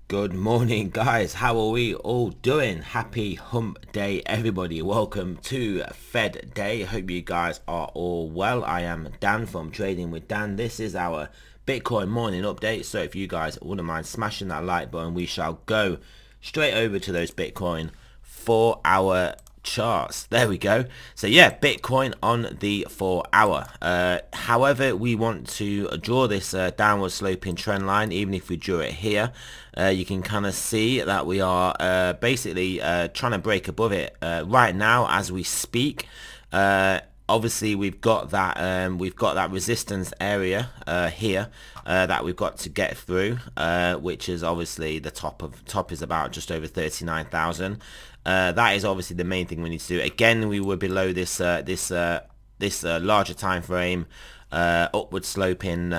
Good morning, guys. How are we all doing? Happy hump day, everybody. Welcome to Fed Day. Hope you guys are all well. I am Dan from Trading with Dan. This is our Bitcoin morning update. So if you guys wouldn't mind smashing that like button, we shall go straight over to those Bitcoin 4-hour charts. There we go. So yeah, Bitcoin on the 4-hour. However, we want to draw this downward sloping trend line. Even if we drew it here, you can kind of see that we are basically trying to break above it right now as we speak. Obviously we've got that resistance area here that we've got to get through, which is obviously the top is about just over 39,000. That is obviously the main thing we need to do. Again, we were below this larger time frame upward sloping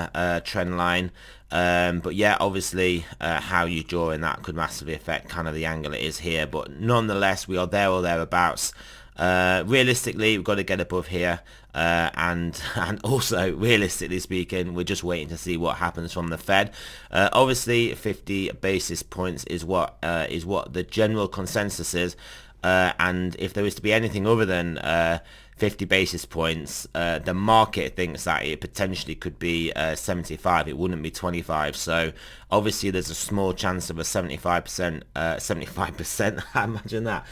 trend line. But yeah, obviously how you draw in that could massively affect kind of the angle it is here, but nonetheless we are there or thereabouts. Realistically, we've got to get above here, and also realistically speaking, we're just waiting to see what happens from the Fed. Obviously 50 basis points is what the general consensus is, and if there is to be anything other than 50 basis points, the market thinks that it potentially could be 75. It wouldn't be 25. So obviously there's a small chance of a 75%. 75%. Imagine that.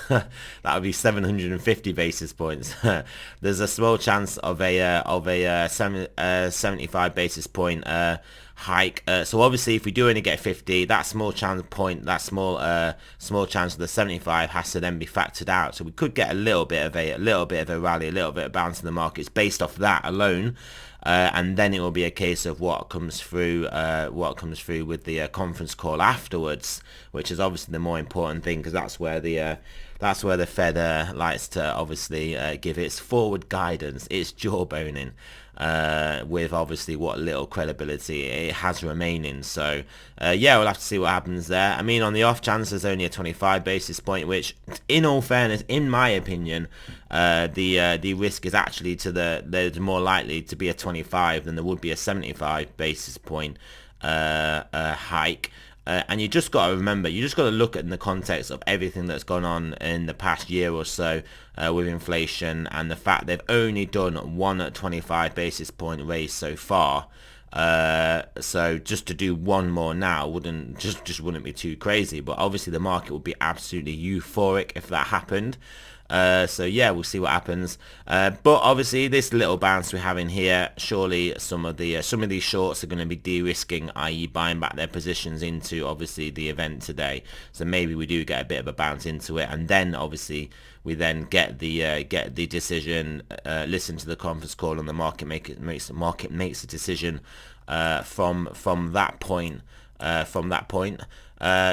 That would be 750 basis points. There's a small chance of a 75 basis point hike. So obviously if we do only get 50, that small chance of the 75 has to then be factored out. So we could get a little bit of a rally, a little bit of bounce in the markets based off that alone. And then it will be a case of what comes through with the conference call afterwards, which is obviously the more important thing, because that's where the Fed likes to obviously give its forward guidance, its jawboning, with obviously what little credibility it has remaining. So yeah, we'll have to see what happens there. I mean, on the off chance there's only a 25 basis point, which in all fairness, in my opinion, the risk is actually there's more likely to be a 25 than there would be a 75 basis point hike. And you just got to remember, you just got to look at in the context of everything that's gone on in the past year or so with inflation, and the fact they've only done one 25 basis point raise so far. So just to do one more now wouldn't be too crazy, but obviously the market would be absolutely euphoric if that happened. So yeah, we'll see what happens. But obviously this little bounce we're having here, surely some of these shorts are going to be de-risking, i.e. buying back their positions into obviously the event today. So maybe we do get a bit of a bounce into it, and then obviously we then get the decision, listen to the conference call, and the market makes a decision from that point.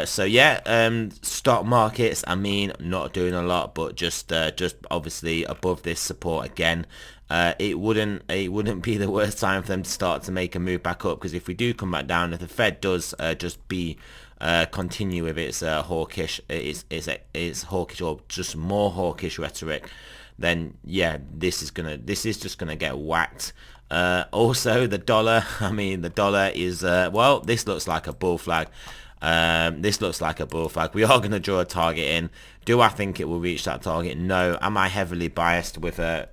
So yeah, stock markets, I mean, not doing a lot, but just obviously above this support again. It wouldn't be the worst time for them to start to make a move back up, because if we do come back down, if the Fed does continue with its hawkish, its hawkish, or just more hawkish rhetoric, then yeah, this is just gonna get whacked. Also the dollar, I mean, the dollar is well, this looks like a bull flag. We are going to draw a target in. Do I think it will reach that target? No. Am I heavily biased with that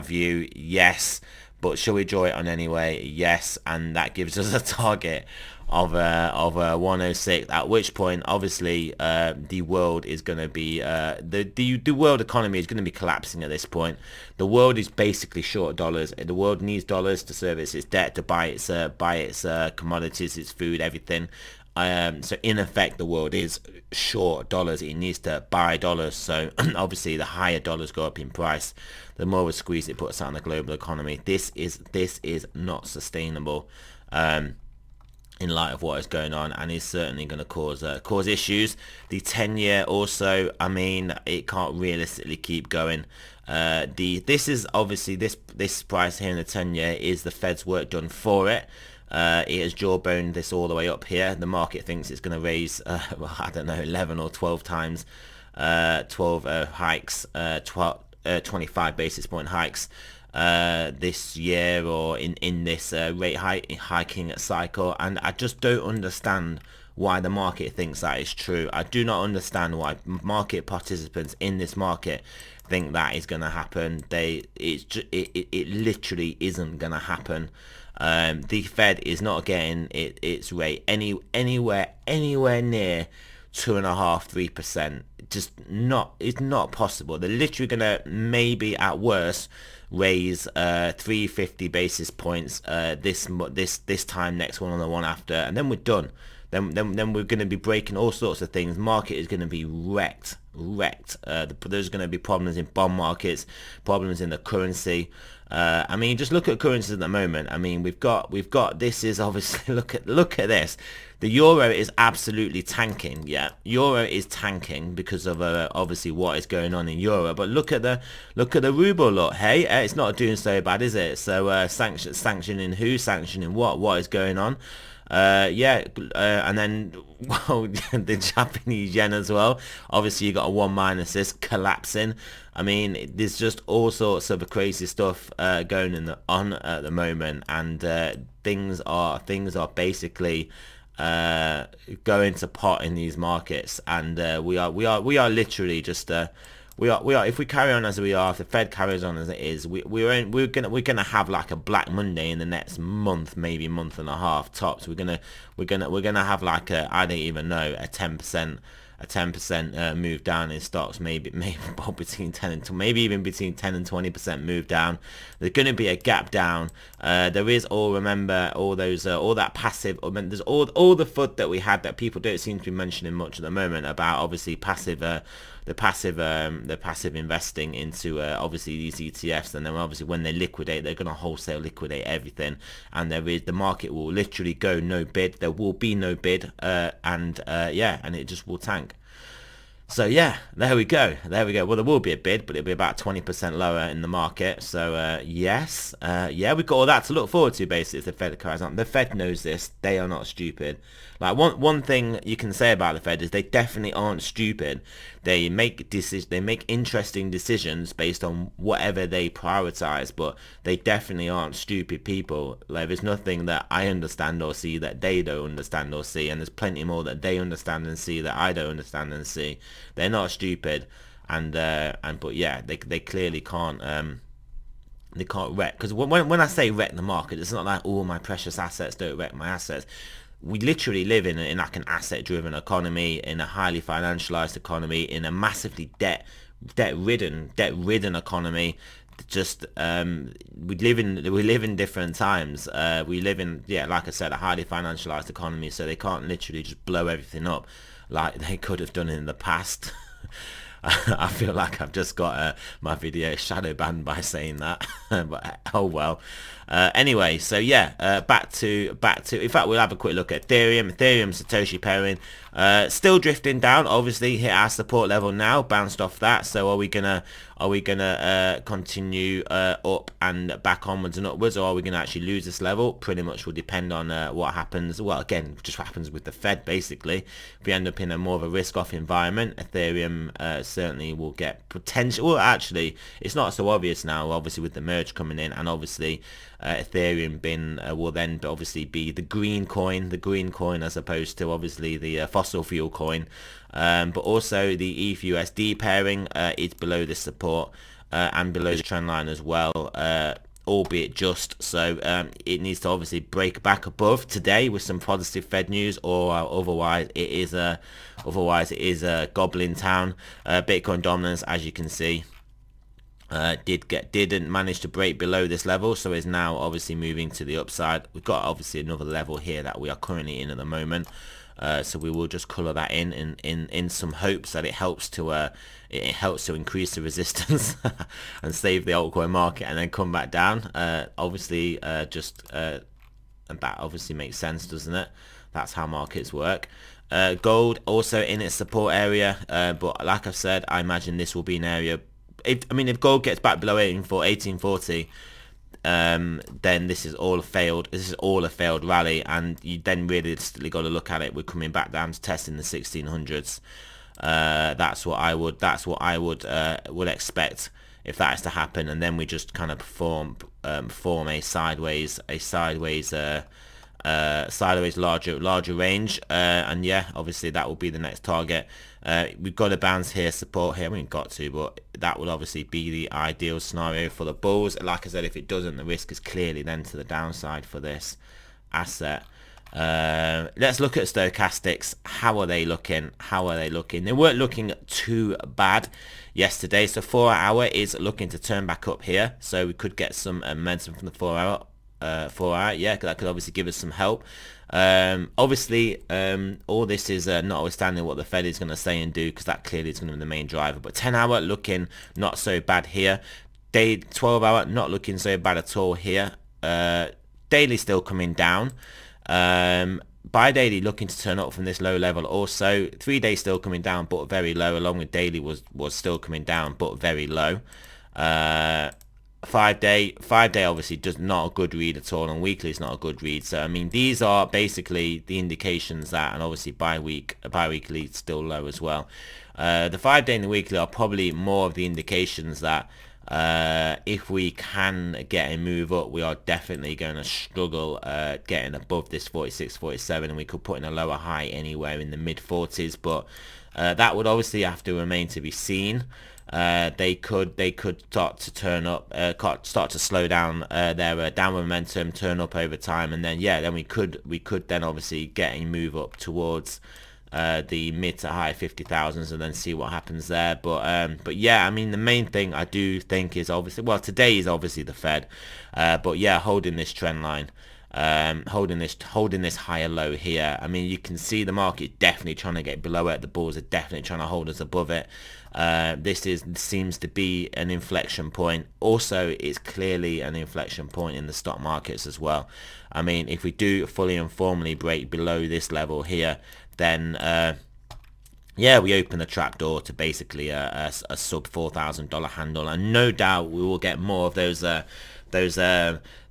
view? Yes. But shall we draw it on anyway? Yes. And that gives us a target of 106. At which point, obviously, the world is going to be the world economy is going to be collapsing at this point. The world is basically short dollars. The world needs dollars to service its debt, to buy its commodities, its food, everything. So in effect, the world is short dollars. It needs to buy dollars. So obviously, the higher dollars go up in price, the more of a squeeze it puts on the global economy. This is not sustainable. In light of what is going on, and is certainly going to cause issues. The 10-year also, I mean, it can't realistically keep going. This is obviously this price here in the 10-year is the Fed's work done for it. It has jawboned this all the way up here. The market thinks it's going to raise, well, I don't know, 11 or 12 times, 12 hikes, 25 basis point hikes this year, or in this rate hiking cycle, and I just don't understand why the market thinks that is true. I do not understand why market participants in this market think that is going to happen. It literally isn't going to happen. The Fed is not getting its rate anywhere near 2.5–3%. Just not, it's not possible. They're literally gonna maybe at worst raise 350 basis points this time next one, on the one after, and then we're done. Then we're going to be breaking all sorts of things. Market is going to be wrecked. There's going to be problems in bond markets, problems in the currency. I mean, just look at currencies at the moment. I mean, we've got this is obviously look at this. The euro is absolutely tanking. Yeah, euro is tanking because of obviously what is going on in euro. But look at the ruble. Look, hey, it's not doing so bad, is it? So sanctioning who? Sanctioning what? What is going on? And then, well, the Japanese yen as well. Obviously, you got a 1- this collapsing. I mean, there's just all sorts of crazy stuff going on at the moment, and things are basically going to pot in these markets, and we are literally just. We are. If we carry on as we are, if the Fed carries on as it is, we're gonna have like a Black Monday in the next month, maybe month and a half tops. We're gonna have like I don't even know, a 10% move down in stocks, maybe between 10 and maybe even between 10 and 20% move down. There's going to be a gap down. There is remember all those all that passive. I mean, there's all the FUD that we had that people don't seem to be mentioning much at the moment about obviously the passive investing into obviously these ETFs, and then obviously when they liquidate, they're going to wholesale liquidate everything, and the market will literally go no bid. There will be no bid, and it just will tank. So yeah, there we go. Well, there will be a bid, but it'll be about 20% lower in the market. So yes, we've got all that to look forward to. Basically, if the Fed carries on, the Fed knows this. They are not stupid. Like one thing you can say about the Fed is they definitely aren't stupid. They make interesting decisions based on whatever they prioritize, but they definitely aren't stupid people. Like, there's nothing that I understand or see that they don't understand or see, and there's plenty more that they understand and see that I don't understand and see. They're not stupid, but yeah, they clearly can't. They can't wreck, because when I say wreck the market, it's not like all my precious assets don't wreck my assets. We literally live in like an asset-driven economy, in a highly financialized economy, in a massively debt-ridden economy. Just we live in different times. We live in, like I said, a highly financialized economy, so they can't literally just blow everything up like they could have done in the past. I feel like I've just got my video shadow banned by saying that, but oh well. Anyway, so yeah, back to. In fact, we'll have a quick look at Ethereum. Satoshi pairing, still drifting down. Obviously, hit our support level now, bounced off that. So are we gonna continue up and back onwards and upwards, or are we gonna actually lose this level? Pretty much will depend on what happens. Well, again, just what happens with the Fed. Basically, if we end up in a more of a risk-off environment, Ethereum certainly will get potential. Well, actually, it's not so obvious now. Obviously, with the merge coming in, and obviously Ethereum will then obviously be the green coin as opposed to obviously the fossil fuel coin. But also the ETH/USD pairing is below the support and below the trend line as well, albeit just. So it needs to obviously break back above today with some positive Fed news, or otherwise it is a goblin town. Bitcoin dominance, as you can see, didn't manage to break below this level, so is now obviously moving to the upside. We've got obviously another level here that we are currently in at the moment, so we will just color that in some hopes that it helps to increase the resistance and save the altcoin market and then come back down. Obviously and that obviously makes sense, doesn't it? That's how markets work. Gold also in its support area, but like I said, I imagine this will be an area. If gold gets back below 1840, then this is all a failed rally, and you then realistically got to look at it. We're coming back down to testing the 1600s. That's what I would expect if that is to happen, and then we just kind of form a sideways sideways larger range, and yeah, obviously that will be the next target. We've got a bounce here, support here. We haven't got to, but that would obviously be the ideal scenario for the bulls. Like I said, if it doesn't, the risk is clearly then to the downside for this asset. Let's look at stochastics. How are they looking? They weren't looking too bad yesterday, so 4 hour is looking to turn back up here, so we could get some momentum from the 4 hour. Yeah, that could obviously give us some help. Obviously, all this is notwithstanding what the Fed is going to say and do, because that clearly is going to be the main driver. But 10 hour looking not so bad here. 12 hour not looking so bad at all here. Daily still coming down. Buy daily looking to turn up from this low level also. 3 days still coming down but very low, along with daily was still coming down but very low. 5 day obviously does not a good read at all, and weekly is not a good read. So I mean, these are basically the indications that, and obviously bi-weekly is still low as well. The 5 day and the weekly are probably more of the indications that if we can get a move up, we are definitely going to struggle getting above this 46, 47, and we could put in a lower high anywhere in the mid 40s, but that would obviously have to remain to be seen. They could start to turn up, start to slow down their downward momentum, turn up over time, and then yeah, then we could then obviously get a move up towards the mid to high 50,000s and then see what happens there. But yeah, I mean, the main thing I do think is obviously, well, today is obviously the Fed, but yeah, holding this trend line, holding this higher low here. I mean, you can see the market definitely trying to get below it. The bulls are definitely trying to hold us above it. This seems to be an inflection point. Also, it's clearly an inflection point in the stock markets as well. I mean, if we do fully and formally break below this level here, then yeah, we open the trapdoor to basically a sub $4,000 handle, and no doubt we will get more of those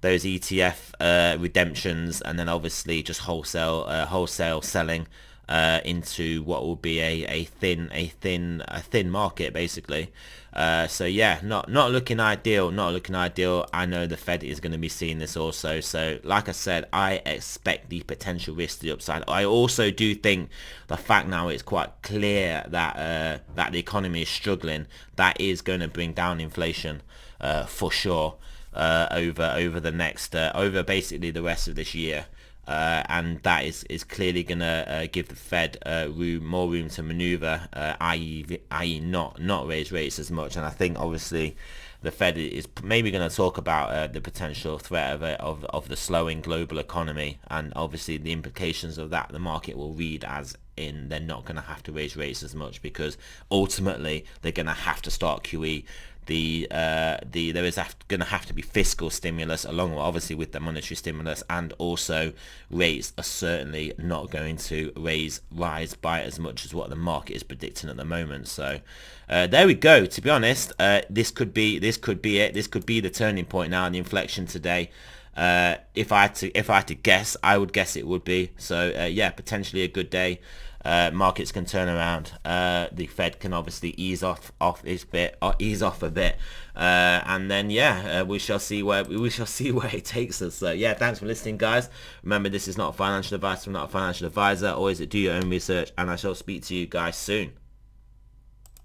ETF redemptions, and then obviously just wholesale selling into what will be a thin market basically. So yeah, not looking ideal. I know the Fed is going to be seeing this also. So like I said, I expect the potential risk to the upside. I also do think the fact now it's quite clear that that the economy is struggling, that is going to bring down inflation for sure over the next over basically the rest of this year. And that is clearly going to give the Fed more room to maneuver, i.e. not raise rates as much. And I think obviously the Fed is maybe going to talk about the potential threat of the slowing global economy, and obviously the implications of that the market will read as in they're not going to have to raise rates as much, because ultimately they're going to have to start QE. There is going to have to be fiscal stimulus along with, obviously, with the monetary stimulus, and also rates are certainly not going to rise by as much as what the market is predicting at the moment. So there we go. To be honest, this could be it. This could be the turning point now, the inflection today. If I had to guess, I would guess it would be. So yeah, potentially a good day. Markets can turn around. The Fed can obviously ease off a bit, and then yeah, we shall see where it takes us. So yeah, thanks for listening, guys. Remember, this is not financial advice. I'm not a financial advisor. Always do your own research, and I shall speak to you guys soon.